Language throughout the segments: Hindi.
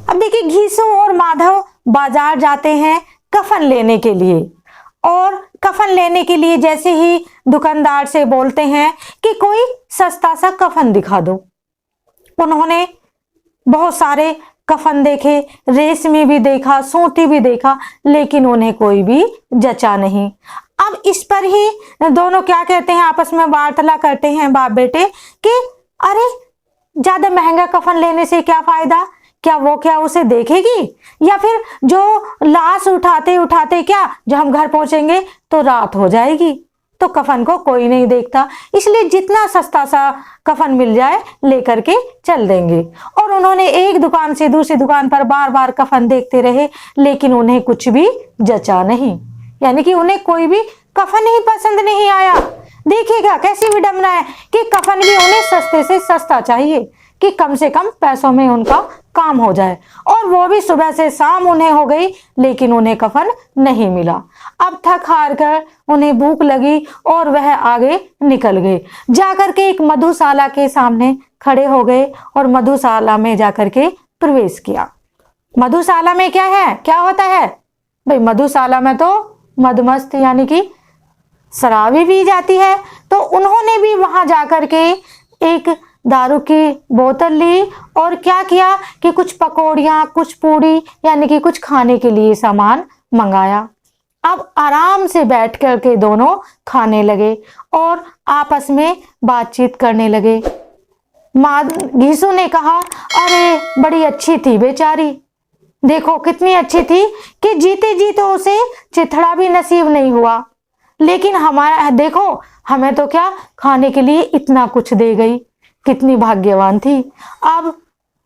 अब देखिए, घीसू और माधव बाजार जाते हैं कफन लेने के लिए, और कफन लेने के लिए जैसे ही दुकानदार से बोलते हैं कि कोई सस्ता सा कफन दिखा दो। उन्होंने बहुत सारे कफन देखे, रेशमी भी देखा, सूती भी देखा, लेकिन उन्हें कोई भी जचा नहीं। अब इस पर ही दोनों क्या कहते हैं, आपस में वार्तालाप करते हैं बाप बेटे कि अरे, ज्यादा महंगा कफन लेने से क्या फायदा, क्या वो क्या उसे देखेगी, या फिर जो लाश उठाते उठाते क्या जब हम घर पहुंचेंगे तो रात हो जाएगी, तो कफन को कोई नहीं देखता, इसलिए जितना सस्ता सा कफन मिल जाए लेकर के चल देंगे। और उन्होंने एक दुकान से दूसरी दुकान पर बार बार कफन देखते रहे, लेकिन उन्हें कुछ भी जचा नहीं, यानी कि उन्हें कोई भी कफन ही पसंद नहीं आया। देखिएगा कैसी विडंबना है कि कफन भी उन्हें सस्ते से सस्ता चाहिए कि कम से कम पैसों में उनका काम हो जाए, और वो भी सुबह से शाम उन्हें हो गई, लेकिन उन्हें कफन नहीं मिला। अब थक हार कर उन्हें भूख लगी और वह आगे निकल गए, जाकर के एक मधुशाला के सामने खड़े हो गए और मधुशाला में जाकर के प्रवेश किया। मधुशाला में क्या है, क्या होता है भाई, मधुशाला में तो मधुमस्त यानी कि शराब भी पी जाती है। तो उन्होंने भी वहां जाकर के एक दारू की बोतल ली और क्या किया कि कुछ पकौड़ियाँ, कुछ पूड़ी यानी कि कुछ खाने के लिए सामान मंगाया। अब आराम से बैठ कर के दोनों खाने लगे और आपस में बातचीत करने लगे। घीसू ने कहा, अरे बड़ी अच्छी थी बेचारी, देखो कितनी अच्छी थी कि जीते जी तो उसे चिथड़ा भी नसीब नहीं हुआ, लेकिन हमारा देखो, हमें तो क्या खाने के लिए इतना कुछ दे गई, कितनी भाग्यवान थी। अब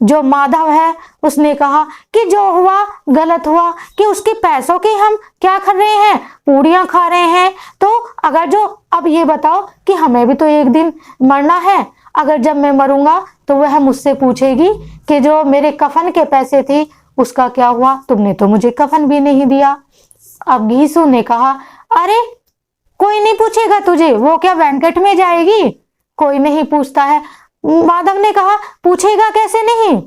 जो माधव है उसने कहा कि जो हुआ गलत हुआ, कि उसके पैसों के हम क्या कर रहे हैं, पूड़ियां खा रहे हैं, तो अगर जो अब ये बताओ कि हमें भी तो एक दिन मरना है, अगर जब मैं मरूंगा तो वह मुझसे पूछेगी कि जो मेरे कफन के पैसे थे उसका क्या हुआ, तुमने तो मुझे कफन भी नहीं दिया। अब घीसू ने कहा, अरे कोई नहीं पूछेगा तुझे, वो क्या वेंकट में जाएगी, कोई नहीं पूछता है। माधव ने कहा, पूछेगा कैसे नहीं,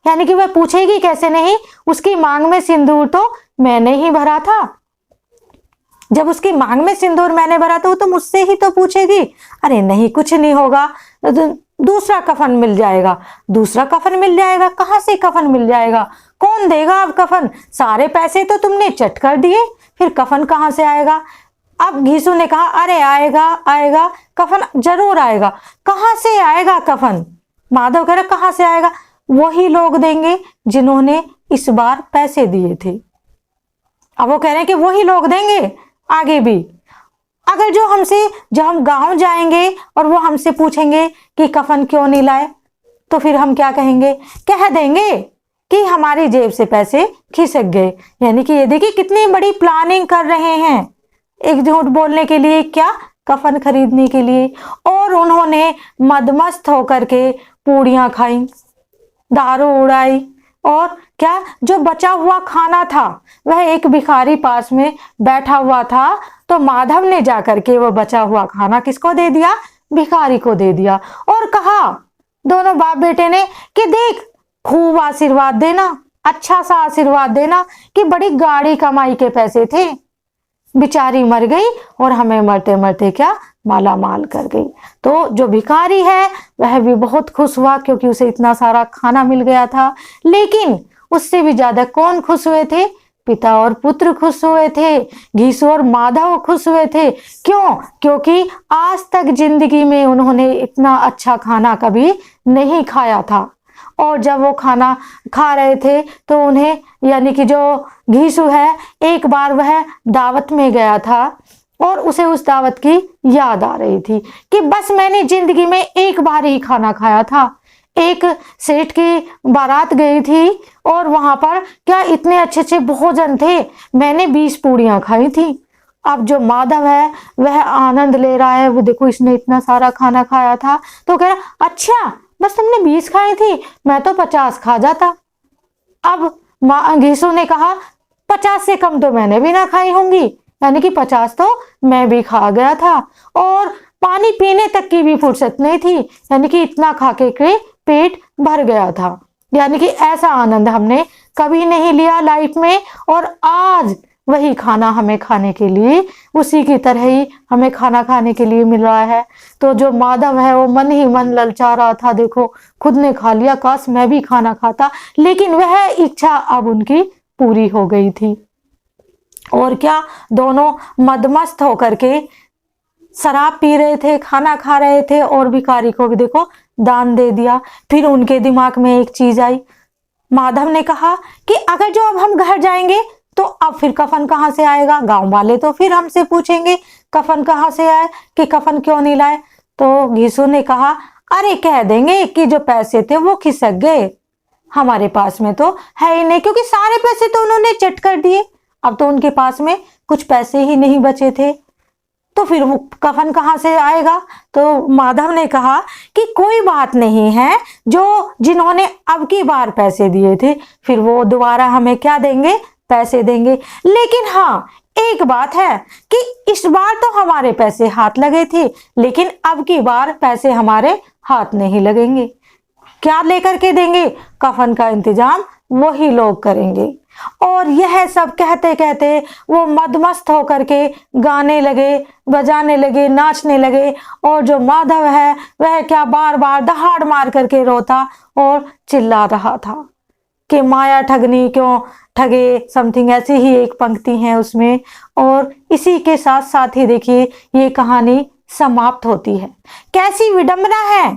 यानी कि वह पूछेगी कैसे नहीं, उसकी मांग में सिंदूर तो मैंने ही भरा था, जब उसकी मांग में सिंदूर मैंने भरा था तो मुझसे ही तो पूछेगी। अरे नहीं, कुछ नहीं होगा, दूसरा कफन मिल जाएगा, दूसरा कफन मिल जाएगा, कहां से कफन मिल जाएगा, कौन देगा अब कफन, सारे पैसे तो तुमने चट कर दिए, फिर कफन कहां से आएगा। अब घीसू ने कहा, अरे आएगा आएगा, कफन जरूर आएगा, कहां से आएगा कफन। माधव कह रहा, कहां से आएगा, वही लोग देंगे जिन्होंने इस बार पैसे दिए थे। अब वो कह रहे हैं कि वही लोग देंगे आगे भी। अगर जब हम गांव जाएंगे और वो हमसे पूछेंगे कि कफन क्यों नहीं लाए, तो फिर हम क्या कहेंगे, कह देंगे कि हमारी जेब से पैसे खिसक गए। यानी कि ये देखिए कितनी बड़ी प्लानिंग कर रहे हैं, एक झूठ बोलने के लिए, क्या कफन खरीदने के लिए। और उन्होंने मदमस्त होकर के पूड़ियां खाई, दारू उड़ाई, और क्या जो बचा हुआ खाना था, वह एक भिखारी पास में बैठा हुआ था, तो माधव ने जाकर के वो बचा हुआ खाना किसको दे दिया, भिखारी को दे दिया, और कहा दोनों बाप बेटे ने कि देख, खूब आशीर्वाद देना, अच्छा सा आशीर्वाद देना, कि बड़ी गाड़ी कमाई के पैसे थे, बेचारी मर गई और हमें मरते मरते क्या माला माल कर गई। तो जो भिखारी है वह भी बहुत खुश हुआ, क्योंकि उसे इतना सारा खाना मिल गया था। लेकिन उससे भी ज्यादा कौन खुश हुए थे, पिता और पुत्र खुश हुए थे, घीसू और माधव खुश हुए थे। क्यों, क्योंकि आज तक जिंदगी में उन्होंने इतना अच्छा खाना कभी नहीं खाया था। और जब वो खाना खा रहे थे तो उन्हें, यानी कि जो घीसू है, एक बार वह दावत में गया था और उसे उस दावत की याद आ रही थी कि बस मैंने जिंदगी में एक बार ही खाना खाया था। एक सेठ की बारात गई थी और वहां पर क्या इतने अच्छे अच्छे भोजन थे, मैंने 20 पूड़ियां खाई थी। अब जो माधव है वह आनंद ले रहा है, वो देखो इसने इतना सारा खाना खाया था, तो कह रहा, अच्छा बस तुमने 20 खाई थी, मैं तो 50 खा जाता। अब घीसू ने कहा, 50 से कम तो मैंने भी ना खाई होंगी, यानी कि 50 तो मैं भी खा गया था, और पानी पीने तक की भी फुर्सत नहीं थी, यानी कि इतना खा के पेट भर गया था। यानी कि ऐसा आनंद हमने कभी नहीं लिया लाइफ में, और आज वही खाना हमें खाने के लिए, उसी की तरह ही हमें खाना खाने के लिए मिल रहा है। तो जो माधव है वो मन ही मन ललचा रहा था, देखो खुद ने खा लिया, काश मैं भी खाना खाता, लेकिन वह इच्छा अब उनकी पूरी हो गई थी। और क्या, दोनों मदमस्त होकर के शराब पी रहे थे, खाना खा रहे थे, और भिखारी को भी देखो दान दे दिया। फिर उनके दिमाग में एक चीज आई, माधव ने कहा कि अगर जो अब हम घर जाएंगे तो अब फिर कफन कहाँ से आएगा, गांव वाले तो फिर हमसे पूछेंगे कफन कहाँ से आए, कि कफन क्यों नहीं लाए। तो घिसू ने कहा, अरे कह देंगे कि जो पैसे थे वो खिसक गए, हमारे पास में तो है ही नहीं, क्योंकि सारे पैसे तो उन्होंने चट कर दिए, अब तो उनके पास में कुछ पैसे ही नहीं बचे थे, तो फिर वो कफन कहाँ से आएगा। तो माधव ने कहा कि कोई बात नहीं है, जो जिन्होंने अब की बार पैसे दिए थे फिर वो दोबारा हमें क्या देंगे, पैसे देंगे, लेकिन हाँ एक बात है कि इस बार तो हमारे पैसे हाथ लगे थे, लेकिन अब की बार पैसे हमारे हाथ नहीं लगेंगे। क्या लेकर के देंगे, कफन का इंतजाम वही लोग करेंगे। और यह सब कहते कहते वो मदमस्त होकर के गाने लगे, बजाने लगे, नाचने लगे, और जो माधव है वह क्या बार बार दहाड़ मार करके रोता और चिल्ला रहा था कि माया ठगनी क्यों ठगे, समथिंग ऐसी ही एक पंक्ति है उसमें। और इसी के साथ साथ ही देखिए ये कहानी समाप्त होती है। कैसी विडंबना है,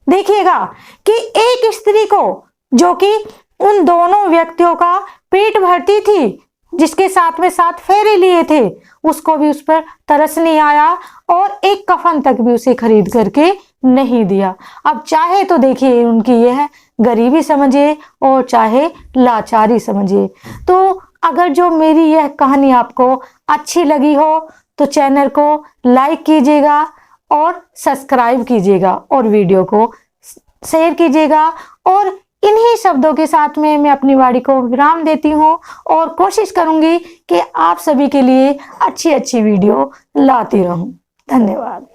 देखिएगा कि एक स्त्री को, जो कि उन दोनों व्यक्तियों का पेट भरती थी, जिसके साथ में 7 फेरे लिए थे, उसको भी उस पर तरस नहीं आया और एक कफन तक भी उसे खरीद करके नहीं दिया। अब चाहे तो देखिए उनकी यह गरीबी समझिए और चाहे लाचारी समझिए। तो अगर जो मेरी यह कहानी आपको अच्छी लगी हो तो चैनल को लाइक कीजिएगा और सब्सक्राइब कीजिएगा और वीडियो को शेयर कीजिएगा। और इन्हीं शब्दों के साथ में मैं अपनी वाणी को विराम देती हूँ और कोशिश करूंगी कि आप सभी के लिए अच्छी अच्छी वीडियो लाती रहूं। धन्यवाद।